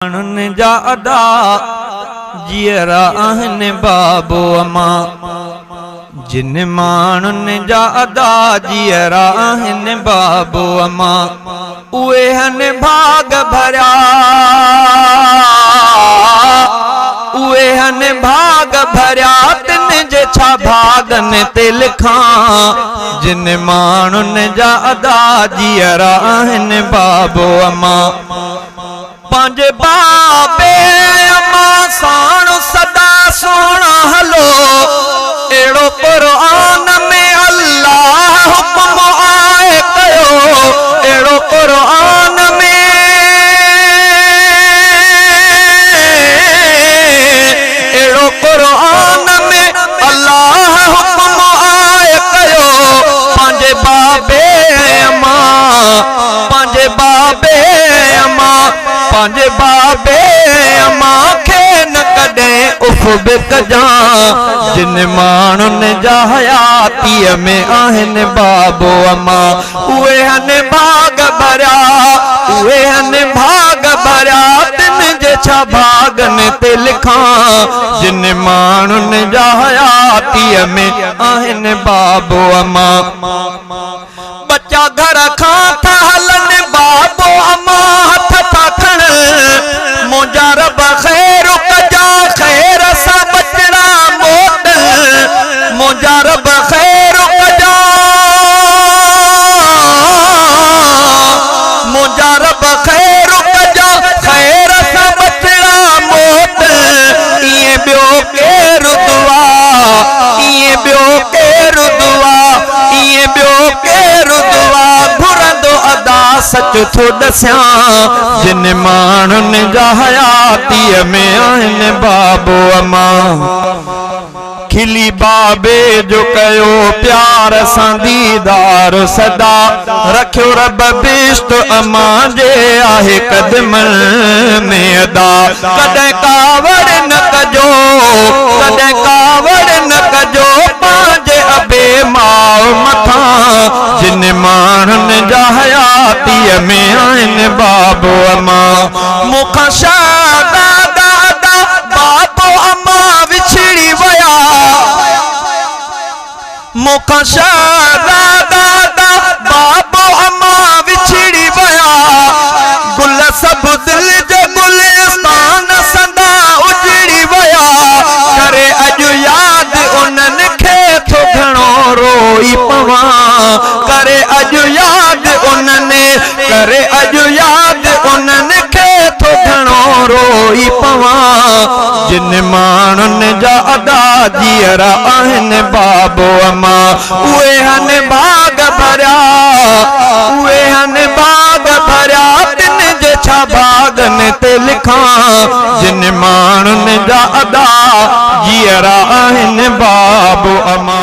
माण्हुनि जा अदा जीअरा आहिनि बाबो अमा। जिन माण्हुनि जा अदा जीअरा आहिनि बाबो अमा, उहे हन भाग भरिया, उहे हन भाग भरिया, तिन जे छा भागनि ते लिखां। जिन माण्हुनि जा अदा जीअरा आहिनि बाबो अमा। पंहिंजे बाबे अमा साण सदा सोना हलो, एड़ो कुरान में अल्लाह हुक्म आए कयो, एड़ो कुरान में, एड़ो कुरान में अल्लाह हुक्म आए कयो। पंहिंजे बाबे अमा, पंहिंजे बाबे अमा, पंहिंजे बाबे अमा खे न कॾहिं उफ बि कजां। जिन माण्हुनि जा हयातीअ में आहिनि बाबो अमा, उहे हन भाग भरिया, उहे हन भाग भरिया, तिन जे छा भागनि ते लिखां। जिन माण्हुनि जा हयातीअ में आहिनि बाबो अमा। बच्चा घर खां था हलनि बाबो अमा, हथ था खणनि, मुंहिंजा रब ख़ैर कजा, ख़ैर सां बचड़ा मोट, मुंहिंजा रब ख़ैर कजा, मुंहिंजा रब ख़ैर कजा, ख़ैर सां बचड़ा मोट। इएं ॿियो केरु दुआ, इएं ॿियो केरु दुआ, इएं ॿियो केरु दुआ घुरंदो अदा सच थो ॾसियां। जिन माण्हुनि जा हयातीअ में आहिनि बाबो अमा। खिली बाबे जो कयो प्यार सां दीदार सदा, रखियो रब बिश्त अमा जे आहे कदमनि में अदा। कॾहिं कावड़ न कजो, कॾहिं कावड़ न कजो पंहिंजे अबे माउ मथां। जिन माण्हुनि जा हयातीअ में आहिनि बाबो अमा। मूंखां शादा दादा बाबो अमा विछड़ी विया, मूंखां शादा दादा बाबो अमा विछड़ी विया। गुल सभु दिल जे गुलिस्तान सदा उजड़ी विया। करे अॼु यादि उन्हनि खे थो घणो रोई पवां, करे अॼु यादि उन्हनि, करे अॼु यादि उन्हनि खे थो घणो रोई पवां। जिन माण्हुनि जा अदा जीअरा आहिनि बाबो अमा, उहे हन भाग भरिया, उहे हन भाग भरिया, तिन जे छा भागनि ते लिखां। जिन माण्हुनि जा अदा जीअरा आहिनि बाबो अमा।